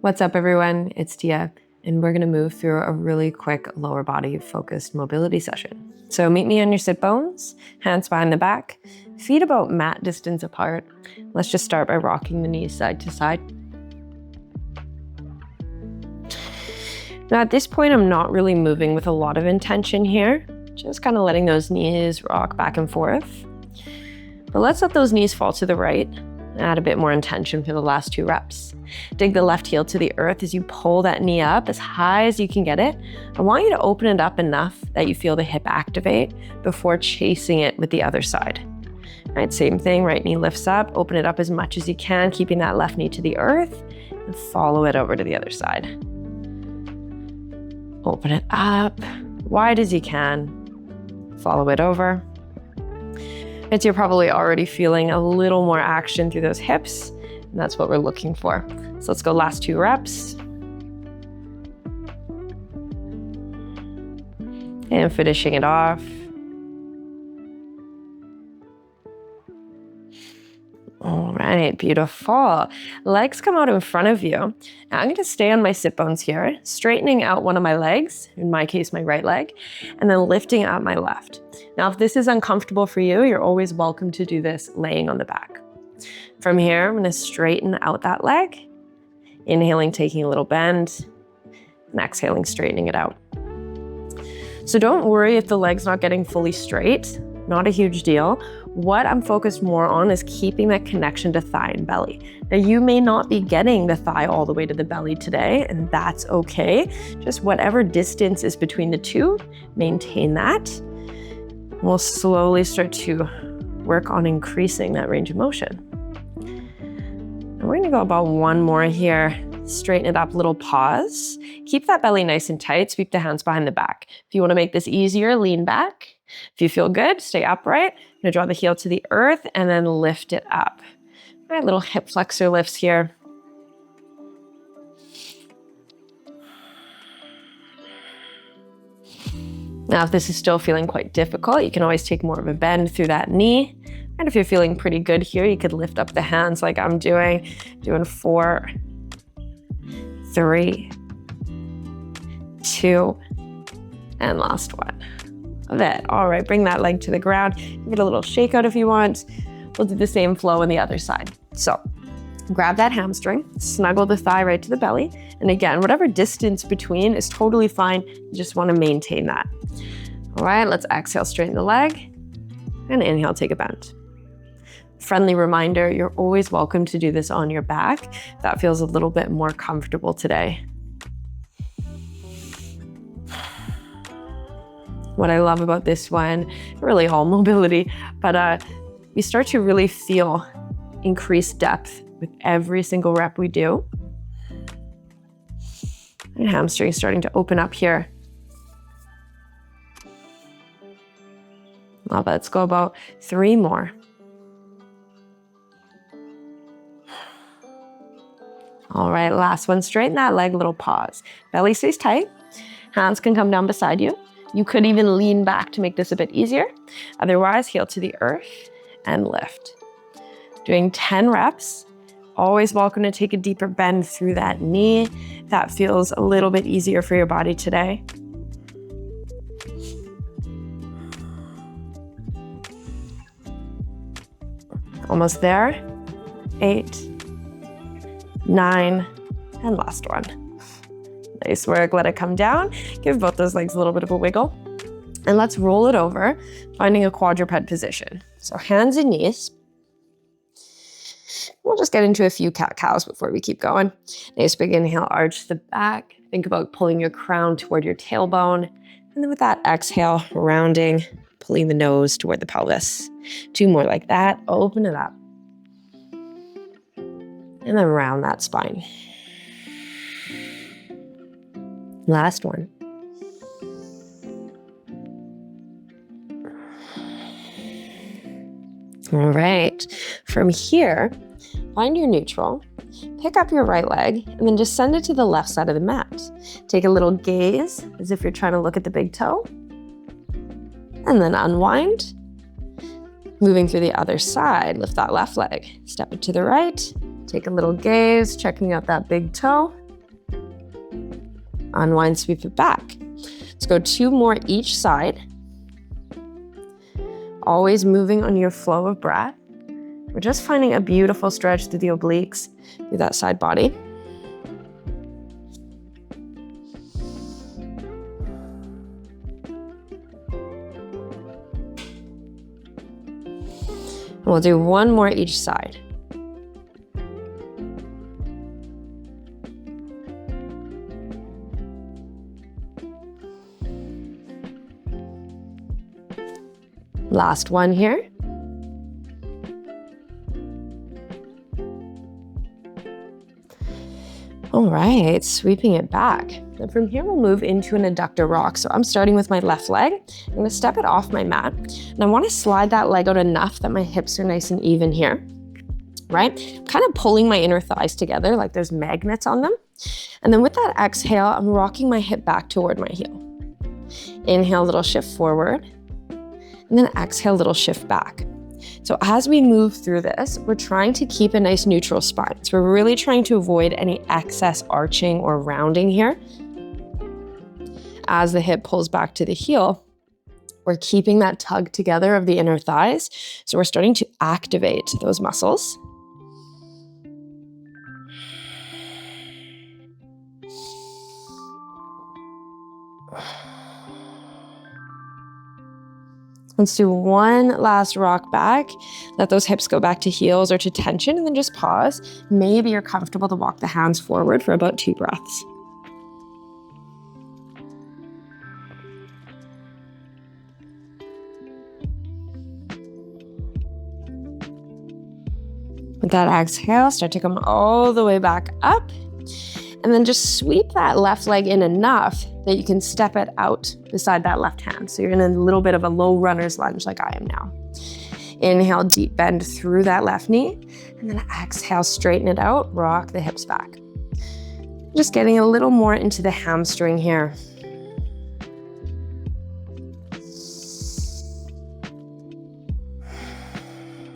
What's up everyone, it's Tia, and we're gonna move through a really quick lower body focused mobility session. So meet me on your sit bones, hands behind the back, feet about mat distance apart. Let's just start by rocking the knees side to side. Now at this point, I'm not really moving with a lot of intention here, just kind of letting those knees rock back and forth. But let's let those knees fall to the right. Add a bit more intention for the last 2 reps. Dig the left heel to the earth as you pull that knee up as high as you can get it. I want you to open it up enough that you feel the hip activate before chasing it with the other side. All right, same thing, right knee lifts up, open it up as much as you can, keeping that left knee to the earth, and follow it over to the other side. Open it up, wide as you can, follow it over. You're probably already feeling a little more action through those hips, and that's what we're looking for. So let's go last 2 reps. And finishing it off. All right, beautiful. Legs come out in front of you. Now I'm going to stay on my sit bones here, straightening out one of my legs, in my case, my right leg, and then lifting up my left. Now, if this is uncomfortable for you, you're always welcome to do this laying on the back. From here, I'm going to straighten out that leg, inhaling, taking a little bend, and exhaling, straightening it out. So don't worry if the leg's not getting fully straight, not a huge deal. What I'm focused more on is keeping that connection to thigh and belly. Now, you may not be getting the thigh all the way to the belly today, and that's okay. Just whatever distance is between the two, maintain that. We'll slowly start to work on increasing that range of motion. And we're gonna go about 1 more here. Straighten it up, little pause. Keep that belly nice and tight, sweep the hands behind the back. If you wanna make this easier, lean back. If you feel good, stay upright. I'm gonna draw the heel to the earth and then lift it up. All right, little hip flexor lifts here. Now, if this is still feeling quite difficult, you can always take more of a bend through that knee. And if you're feeling pretty good here, you could lift up the hands like I'm doing 4, 3, 2, and last one. Of it. All right, bring that leg to the ground. Give it a little shake out if you want. We'll do the same flow on the other side. So grab that hamstring, snuggle the thigh right to the belly. And again, whatever distance between is totally fine. You just want to maintain that. All right, let's exhale, straighten the leg, and inhale, take a bend. Friendly reminder, you're always welcome to do this on your back. That feels a little bit more comfortable today. What I love about this one, really all mobility, but we start to really feel increased depth with every single rep we do. And hamstring starting to open up here. Well, let's go about 3 more. All right, last one, straighten that leg, little pause. Belly stays tight, hands can come down beside you. You could even lean back to make this a bit easier. Otherwise, heel to the earth and lift. Doing 10 reps. Always welcome to take a deeper bend through that knee. That feels a little bit easier for your body today. Almost there. 8, 9, and last one. Nice work, let it come down. Give both those legs a little bit of a wiggle. And let's roll it over, finding a quadruped position. So hands and knees. We'll just get into a few cat-cows before we keep going. Nice big inhale, arch the back. Think about pulling your crown toward your tailbone. And then with that exhale, rounding, pulling the nose toward the pelvis. 2 more like that, open it up. And then round that spine. Last one. All right, from here, find your neutral, pick up your right leg, and then just send it to the left side of the mat. Take a little gaze, as if you're trying to look at the big toe, and then unwind. Moving through the other side, lift that left leg, step it to the right, take a little gaze, checking out that big toe, Unwind, sweep it back. Let's go 2 more each side. Always moving on your flow of breath. We're just finding a beautiful stretch through the obliques, through that side body. And we'll do 1 more each side. Last one here. All right, sweeping it back. And from here, we'll move into an adductor rock. So I'm starting with my left leg. I'm gonna step it off my mat. And I wanna slide that leg out enough that my hips are nice and even here, right? Kind of pulling my inner thighs together like there's magnets on them. And then with that exhale, I'm rocking my hip back toward my heel. Inhale, little shift forward. And then exhale, little shift back. So as we move through this, we're trying to keep a nice neutral spine. So we're really trying to avoid any excess arching or rounding here. As the hip pulls back to the heel, we're keeping that tug together of the inner thighs. So we're starting to activate those muscles. Let's do 1 last rock back. Let those hips go back to heels or to tension, and then just pause. Maybe you're comfortable to walk the hands forward for about 2 breaths. With that exhale, start to come all the way back up. And then just sweep that left leg in enough that you can step it out beside that left hand. So you're in a little bit of a low runner's lunge like I am now. Inhale, deep bend through that left knee. And then exhale, straighten it out, rock the hips back. Just getting a little more into the hamstring here.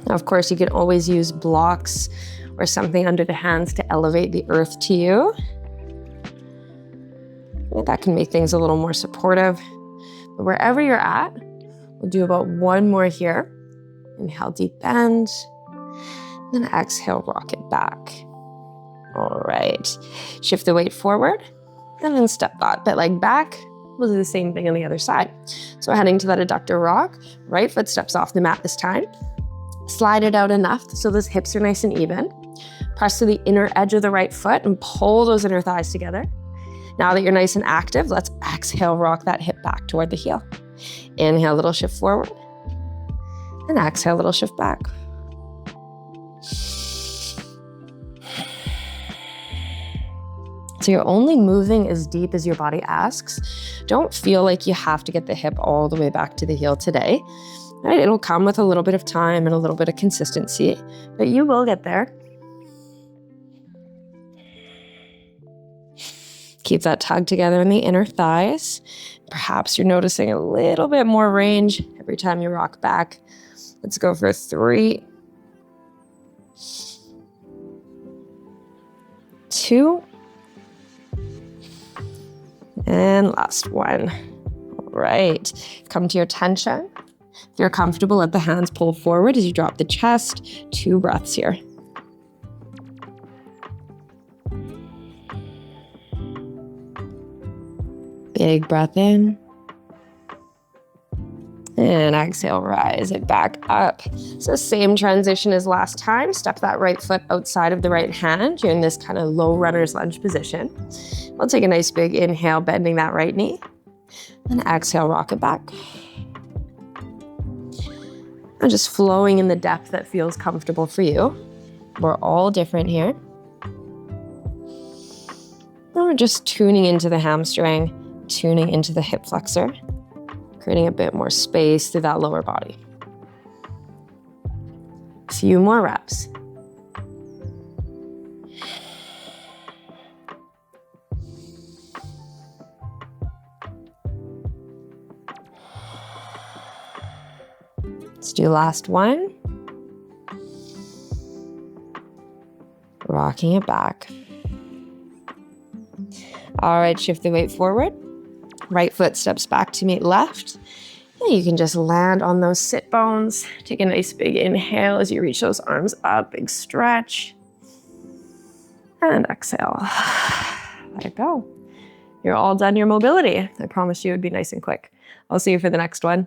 Now, of course, you can always use blocks or something under the hands to elevate the earth to you. That can make things a little more supportive. But wherever you're at, we'll do about 1 more here. Inhale, deep bend. Then exhale, rock it back. All right. Shift the weight forward. And then step that leg back. We'll do the same thing on the other side. So heading to that adductor rock. Right foot steps off the mat this time. Slide it out enough so those hips are nice and even. Press to the inner edge of the right foot and pull those inner thighs together. Now that you're nice and active, let's exhale, rock that hip back toward the heel. Inhale, little shift forward. And exhale, little shift back. So you're only moving as deep as your body asks. Don't feel like you have to get the hip all the way back to the heel today. Right? It'll come with a little bit of time and a little bit of consistency, but you will get there. Keep that tug together in the inner thighs. Perhaps you're noticing a little bit more range every time you rock back. Let's go for 3, 2, and last one. All right, come to your tension. If you're comfortable, let the hands pull forward as you drop the chest. 2 breaths here. Big breath in. And exhale, rise it back up. So same transition as last time. Step that right foot outside of the right hand. You're in this kind of low runner's lunge position. We'll take a nice big inhale, bending that right knee. And exhale, rock it back. And just flowing in the depth that feels comfortable for you. We're all different here. And we're just tuning into the hamstring, tuning into the hip flexor, creating a bit more space through that lower body. A few more reps. Let's do last one. Rocking it back. All right, shift the weight forward. Right foot steps back to meet left. And you can just land on those sit bones. Take a nice big inhale as you reach those arms up, big stretch. And exhale. Let it go. You're all done your mobility. I promised you it would be nice and quick. I'll see you for the next one.